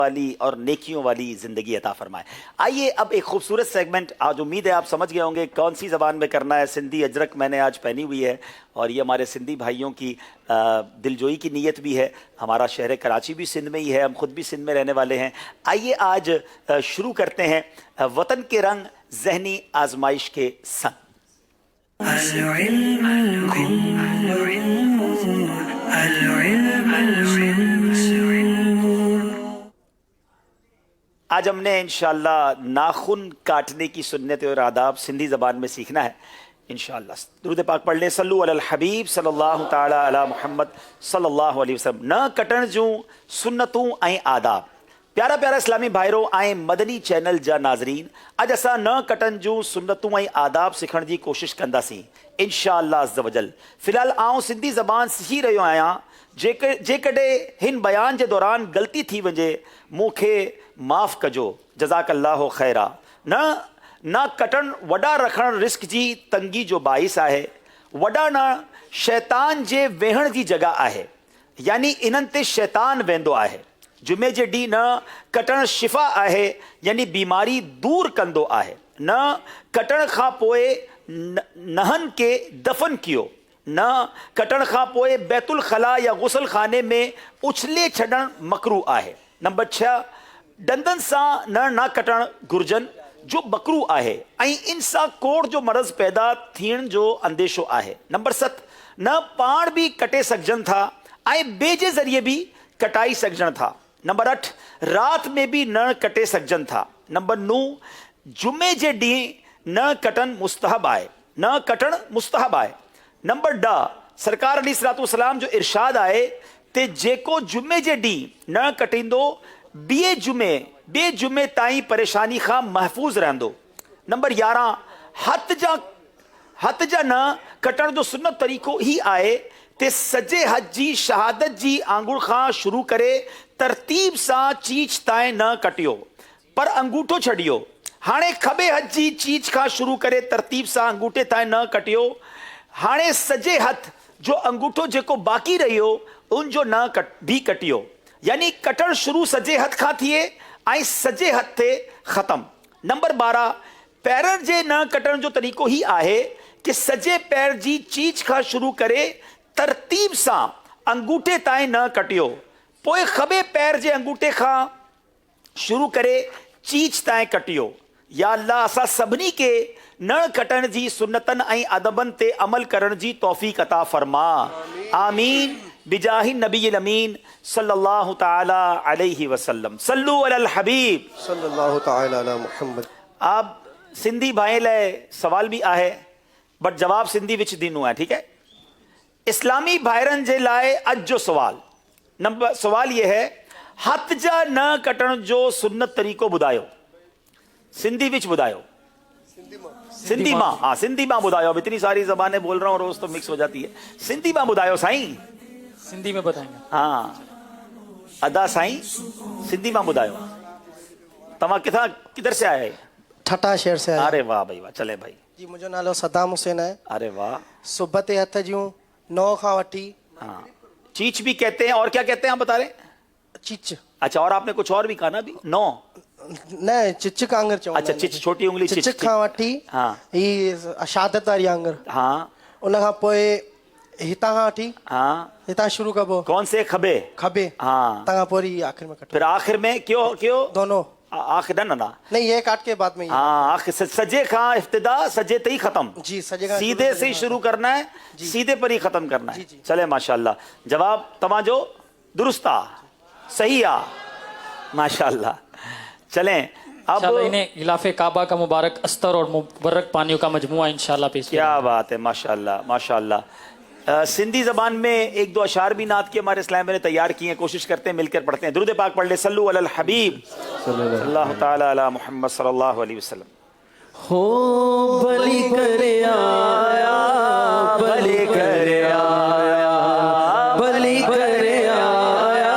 वाली और नेकियों वाली ज़िंदगी अता फरमाए। आइए अब एक खूबसूरत सेगमेंट, आज उम्मीद है आप समझ गए होंगे कौन सी ज़बान में करना है। सिंधी अजरक मैंने आज पहनी हुई है और ये हमारे सिंधी भाइयों की दिलजोई की नीयत भी है। हमारा शहर कराची भी सिंध में ही है, हम खुद भी सिंध में रहने वाले हैं। आइए आज शुरू करते हैं वतन के रंग ज़हनी आजमाइश के संग। आज हमने इंशाअल्लाह नाखून काटने की सुन्नत और आदाब सिंधी ज़बान में सीखना है इंशाअल्लाह। दुरूद पाक पढ़ लें। सल्लु अलल हबीब सल्लल्लाहु ताला अला मुहम्मद सल्लल्लाहु अलैहि वसल्लम। न कटण जूं सुन्नतूं ऐं आदाब। प्यारा प्यारा इस्लामी भाइरों ऐं मदनी चैनल जा नाज़रीन, अॼु असां न कटण जूं सुन्नतूं ऐं आदाब सिखण जी कोशिशि कंदासीं इंशाअल्लाह अज़्ज़ वजल। फ़िलहाल आउं सिंधी ज़बान सिखी रहियो आहियां। जेकॾहिं हिन बयान जे दौरान ग़लती थी वञे मूंखे माफ़ कजो, जज़ाकल्लाहु ख़ैरा। न कटण वॾा रखण रिस्क जी तंगी जो बाइस आहे। वॾा न शैतान जे वेहण जी जॻह आहे, यानी इन्हनि ते शैतान वेंदो आहे। जुमे जे ॾींहुं न कटण शिफ़ा आहे, यानी बीमारी दूर कंदो आहे। न कटण खां पोइ नहनि खे दफ़न कयो। न कटण खां पोइ बैतुल खला या गुसल खाने में उछले छॾणु मकरू आहे। नंबर 6, डंदनि सां न कटण घुर्जनि जो मकरू आहे ऐं इन सां कोढ़ जो मर्ज़ पैदा थियण जो अंदेशो आहे। नंबर 7, न पाण बि कटे सघजनि था ऐं ॿिए जे ज़रिए बि कटाई सघजनि था। नंबर 8, राति में भी न कटे सघजनि था। नंबर 9, जुमे जे ॾींहुं न कटण मुस्तहब आहे। न कटण मुस्तहब आहे। नंबर 10, सरकार अलैहिस्सलातु वस्सलाम जो इरशाद आहे ते जेको जुमे जे ॾींहुं न कटींदो ॿिए जुमे ताईं परेशानी खां महफ़ूज़ रहंदो। नंबर 11, हथ जा न कटण जो सुन्नत तरीक़ो ही आहे ते सजे हथ जी शहादत जी आंगुर खां शुरू करे तरतीब सां चीच ताईं न कटियो पर अंगूठो छॾियो। हाणे खॿे हथ जी चीच खां शुरू करे तरतीब सां अंगूठे ताईं न कटियो। हाणे सजे हथ जो अंगूठो जेको बाक़ी रहियो उन जो न भी कटियो, यानी कटण शुरू सजे हथ खां थिए ऐं सजे हथ ते ख़तम। नंबर 12, पैरनि जे न कटण जो तरीक़ो ही आहे कि सजे पैर जी चीच खां शुरू करे तरतीब सां अंगूठे ताईं न कटियो, पोइ खॿे पैर जे अंगूठे खां शुरू करे चीच ताईं कटियो। या अल्लाह असां सभिनी खे न कटण जी सुन्नतनि ऐं अदबनि ते अमल करण जी तौफ़ीक़ अता फरमा। आमीन बिजाहि नबील अमीन सल्लल्लाहु ताला अलैहि वसल्लम। सल्लु अलल हबीब सल्लल्लाहु ताला अला मुहम्मद। आप सिंधी भाई लाइ सवाल भी आहे बट जवाब सिंधी विच ॾिनो आहे, ठीक है। इस्लामी भाइरनि जे लाइ अॼु जो सवाल ये है, हथ जा न कटण जो सुन्नत तरीक़ो ॿुधायो। सिंधी विच ॿुधायो। सिंधी मां, हाँ सिंधी मां ॿुधायो। अब इतनी सारी ज़बानें बोल रहा हूँ, रोज तो मिक्स हो जाती है। सिंधी मां ॿुधायो साईं। सिंधी में बताएंगे। हाँ अदा साईं, सिंधी मां ॿुधायो। तव्हां किधर से आए? ठटा शहर से आया। अरे वाह भाई वाह, चले भाई जी। मुझो नालो सदाम हुसैन है। अरे वाह। सुबह ते हथ जूं 9 खां वठी। हाँ, चीच भी कहते हैं और क्या कहते हैं आप बता रहे? चिच। अच्छा, और आपने कुछ और भी कहा ना? भी 9 न चिच कांगर चवंदा अच्छा, आहिनि। चिच छोटी उंगली चिच खां वठी हाँ ही शहादत वारी आंगर। हाँ। उन खां पोइ हितां खां वठी हाँ हितां शुरू कबो। कौन से? खबे। खबे। हाँ। तंगा पोरी आखिर में कटो। फिर आखिर में क्यों दोनों आखिर ना नहीं, ये काट के बाद में ये। हाँ, आखिर सजे खां इफ्तिदा, सजे ते ही खत्म। जी, सजे खां सीधे से ही शुरू करना है, सीधे पर ही खत्म करना है। जी, जी। चले माशाल्लाह, जवाब तव्हांजो दुरुस्त आ, सही आ, माशाल्लाह। चलें अब इन्हें गिलाफे काबा का मुबारक अस्तर और मुबरक पानियों का मजमुआ इंशाल्लाह पेश किया। क्या बात है, माशाल्लाह माशाल्लाह। सिंधी ज़बान में एक दो अशार भी नात के हमारे इस्लाम ने तैयार किए हैं, कोशिश करते हैं मिलकर पढ़ते हैं। दुरूद पाक पढ़ ले। सल्लु अलल हबीब सल्लल्लाहु ताला अला मुहम्मद सल्लल्लाहु अलैहि वसल्लम। हो बलि करे आया, बलि करे आया, बलि करे आया,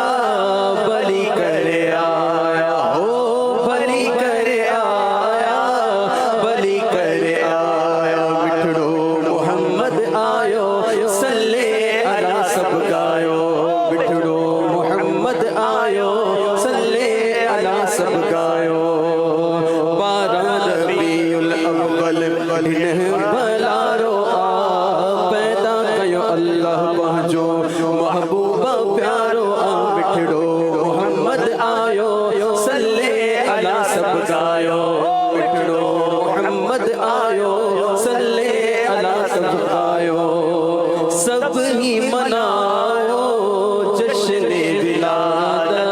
बलि करे आया, हो बलि करे आया, बलि करे आया। मिठड़ो मोहम्मद आयो, सल्ले अला सब गायो। मिठड़ो मोहम्मद आयो, सल्ले सब गायो 12 रबीउल अव्वल इन्ह भलारो आ पैदा कयो अल्लाह पंहिंजो महबूबा प्यारो आ मिठड़ो मोहम्मद आयो सल्ले अला सब गायो मिठड़ो मोहम्मद आयो सल्ले अला सब गायो सब ही मनाओ जश्न विलादत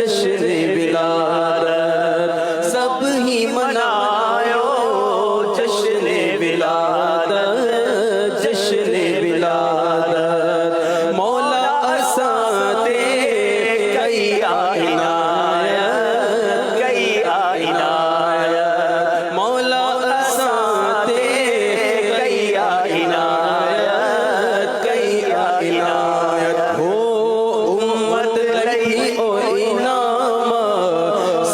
जश्न विलादत सब ही मनाओ जश्न विलादत जश्न विलादत मौला असाते कई इनायत कई इनायत मौला असाते कई इनायत कई इनायत हो उम्मत लही ओ इनाम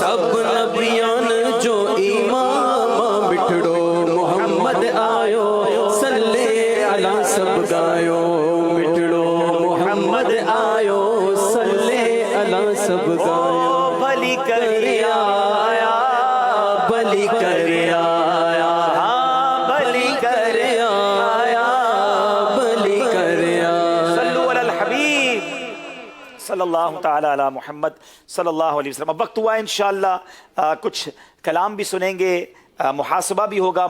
सब नबियान जो इमाम मिठड़ो मोहम्मद आयो सल्ले अला सब गायो मिठड़ो मोहम्मद आयो सल्ले अला सब गायो भली कर आया बलि कर आया हाँ भली कर आया बलि कर आया सल्लु अलल हबीब सल्लल्लाहु ताला अला मुहम्मद सल्लल्लाहु अलैहि वसल्लम। अब वक्त हुआ इंशाअल्लाह कुछ कलाम भी सुनेंगे, मुहासबा भी होगा।